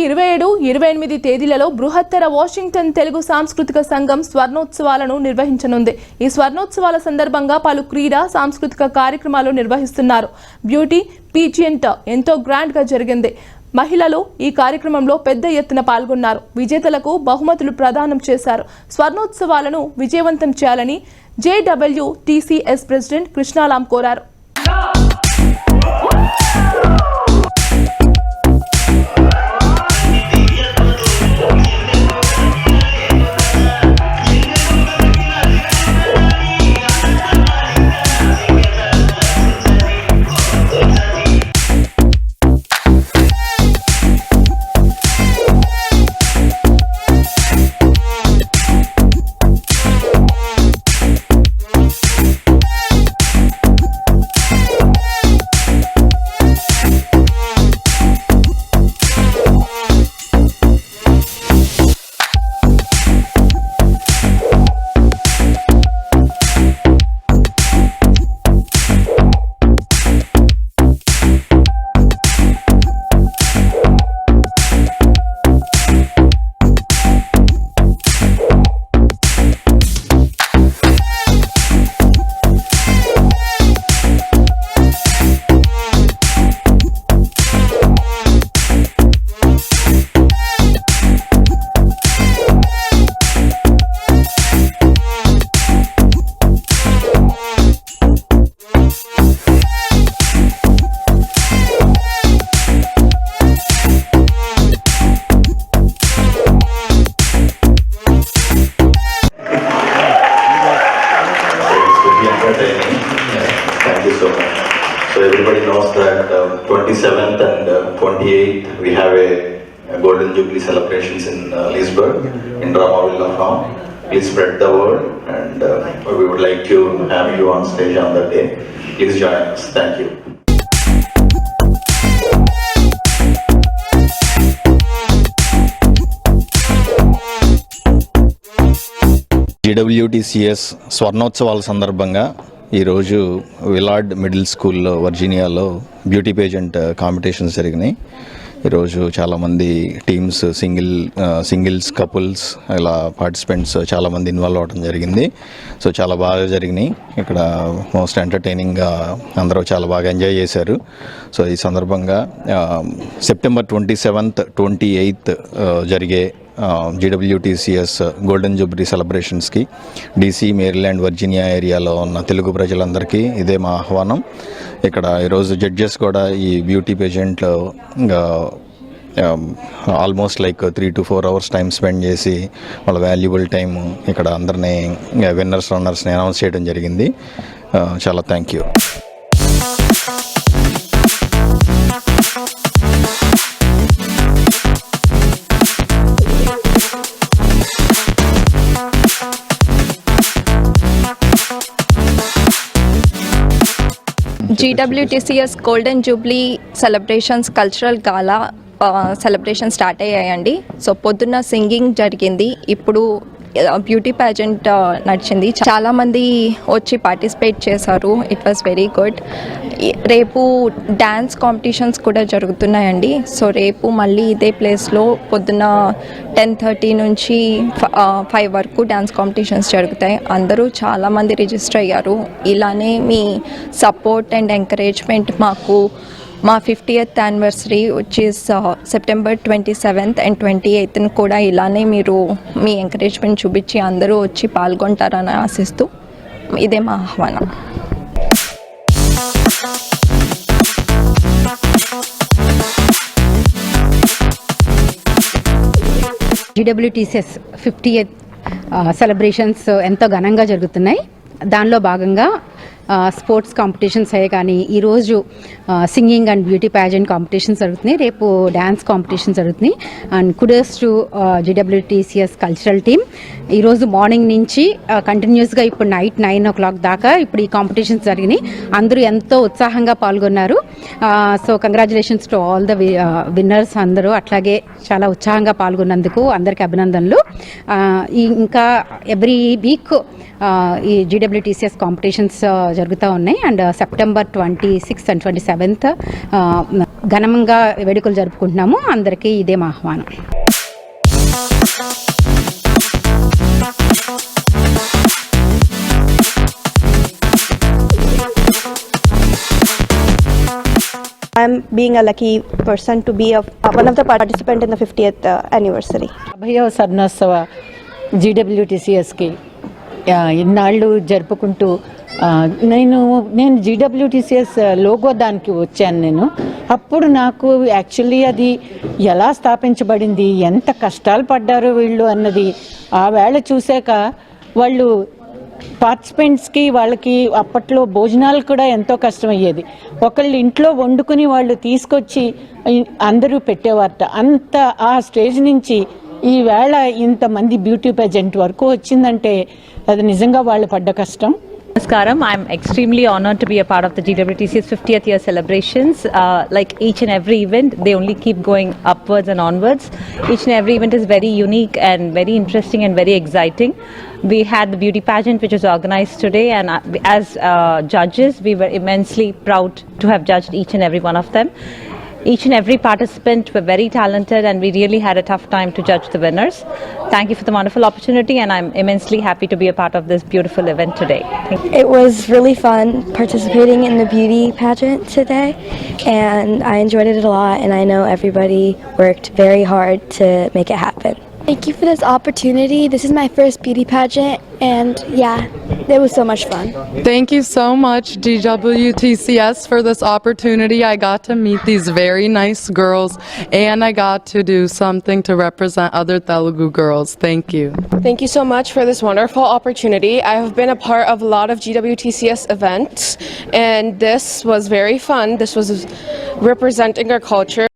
27, 28 తేదీలలో బృహత్తర వాషింగ్టన్ తెలుగు సాంస్కృతిక సంఘం స్వర్ణోత్సవాలను నిర్వహించనుంది. ఈ స్వర్ణోత్సవాల సందర్భంగా పలు క్రీడా సాంస్కృతిక కార్యక్రమాలు నిర్వహిస్తున్నారు. బ్యూటీ పీజియంట్ ఎంతో గ్రాండ్ గా జరిగింది. మహిళలు ఈ కార్యక్రమంలో పెద్ద ఎత్తున పాల్గొన్నారు. విజేతలకు బహుమతులు ప్రదానం చేశారు. స్వర్ణోత్సవాలను విజయవంతం చేయాలని JWTCS ప్రెసిడెంట్ కృష్ణాలాం కోరారు. So everybody knows that 27th and 28th we have a Golden Jubilee celebrations in Leesburg in Drama Villa Farm. Please spread the word, and we would like to have you on stage on that day. Please join us. Thank you. JWTCS స్వర్ణోత్సవాల సందర్భంగా ఈరోజు విలార్డ్ middle స్కూల్లో వర్జీనియాలో beauty pageant competitions జరిగినాయి. ఈరోజు చాలామంది teams singles couples ఇలా participants చాలామంది involve అవ్వడం జరిగింది. సో చాలా బాగా జరిగినాయి. ఇక్కడ మోస్ట్ ఎంటర్టైనింగ్గా అందరూ చాలా బాగా ఎంజాయ్ చేశారు. సో ఈ సందర్భంగా సెప్టెంబర్ 27th, 28th జరిగే JWTCS గోల్డెన్ జూబ్లీ సెలబ్రేషన్స్కి DC, మేరీల్యాండ్, వర్జీనియా ఏరియాలో ఉన్న తెలుగు ప్రజలందరికీ ఇదే మా ఆహ్వానం. ఇక్కడ ఈరోజు జడ్జెస్ కూడా ఈ బ్యూటీ పేజెంట్లో almost like 3 to 4 hours time spend చేసి వాళ్ళ వాల్యుబుల్ టైం ఇక్కడ అందరినీ విన్నర్స్ రన్నర్స్ని అనౌన్స్ చేయడం జరిగింది. చాలా thank you. JWTCS golden jubilee celebrations cultural gala celebration start అయ్యాయండి. సో పొద్దున్న సింగింగ్ జరిగింది, ఇప్పుడు బ్యూటీ ప్యాజెంట్ నడిచింది. చాలామంది వచ్చి పార్టిసిపేట్ చేశారు. It was very good. రేపు డ్యాన్స్ కాంపిటీషన్స్ కూడా జరుగుతున్నాయండి. సో రేపు మళ్ళీ ఇదే ప్లేస్లో పొద్దున్న 10:30 నుంచి 5 వరకు డ్యాన్స్ కాంపిటీషన్స్ జరుగుతాయి. అందరూ చాలామంది రిజిస్టర్ అయ్యారు. ఇలానే మీ సపోర్ట్ అండ్ ఎంకరేజ్మెంట్ మాకు మా 50th anniversary which is September 27th and 28th కూడా ఇలానే మీరు మీ ఎంకరేజ్మెంట్ చూపించి అందరూ వచ్చి పాల్గొంటారని ఆశిస్తూ ఇదే మా ఆహ్వానం. JWTCS 50th సెలబ్రేషన్స్ ఎంతో ఘనంగా జరుగుతున్నాయి. దానిలో భాగంగా స్పోర్ట్స్ కాంపిటీషన్స్ అయ్యే కానీ ఈరోజు singing and beauty pageant competitions జరుగుతున్నాయి. రేపు డ్యాన్స్ కాంపిటీషన్స్ జరుగుతున్నాయి. And kudos to JWTCS cultural team. ఈరోజు మార్నింగ్ నుంచి కంటిన్యూస్గా ఇప్పుడు నైట్ 9 o'clock దాకా ఇప్పుడు ఈ కాంపిటీషన్స్ జరిగినాయి. అందరూ ఎంతో ఉత్సాహంగా పాల్గొన్నారు. So congratulations to all the winners అందరూ. అట్లాగే చాలా ఉత్సాహంగా పాల్గొన్నందుకు అందరికీ అభినందనలు. ఇంకా ఎవ్రీ వీక్ ఈ JWTCS కాంపిటీషన్స్ జరుగుతూ ఉన్నాయి. And September 26th and 27th ఘనంగా వేడుకలు జరుపుకుంటున్నాము. అందరికీ ఇదే మా ఆహ్వానం. I'm being a lucky person to be one of the participant in the 50th anniversary. అభయ స్వర్ణోత్సవ జీడబ్ల్యూటీసీఎస్కి ఇన్నాళ్ళు జరుపుకుంటూ నేను జీడబ్ల్యూటీసీఎస్ లోగో దానికి వచ్చాను. అప్పుడు నాకు యాక్చువల్లీ అది ఎలా స్థాపించబడింది, ఎంత కష్టాలు పడ్డారో వీళ్ళు అన్నది ఆ వేళ చూశాక వాళ్ళు పార్టిసిపెంట్స్కి వాళ్ళకి అప్పట్లో భోజనాలు కూడా ఎంతో కష్టమయ్యేది. ఒకళ్ళు ఇంట్లో వండుకుని వాళ్ళు తీసుకొచ్చి అందరూ పెట్టేవారట. అంత ఆ స్టేజ్ నుంచి ఈ వేళ ఇంతమంది బ్యూటీ పేజెంట్ వరకు వచ్చిందంటే అది నిజంగా వాళ్ళు పడ్డ కష్టం. Namaskaram. I'm extremely honored to be a part of the GWTC's 50th year celebrations. Like each and every event, they only keep going upwards and onwards. Each and every event is very unique and very interesting and very exciting. We had the beauty pageant which was organized today, and as judges, we were immensely proud to have judged each and every one of them. Each and every participant were very talented, and we really had a tough time to judge the winners. Thank you for the wonderful opportunity, and I'm immensely happy to be a part of this beautiful event today. Thank you. It was really fun participating in the beauty pageant today, and I enjoyed it a lot, and I know everybody worked very hard to make it happen. Thank you for this opportunity. This is my first beauty pageant, and yeah, it was so much fun. Thank you so much, GWTCS, for this opportunity. I got to meet these very nice girls, and I got to do something to represent other Telugu girls. Thank you. Thank you so much for this wonderful opportunity. I have been a part of a lot of GWTCS events, and this was very fun. This was representing our culture.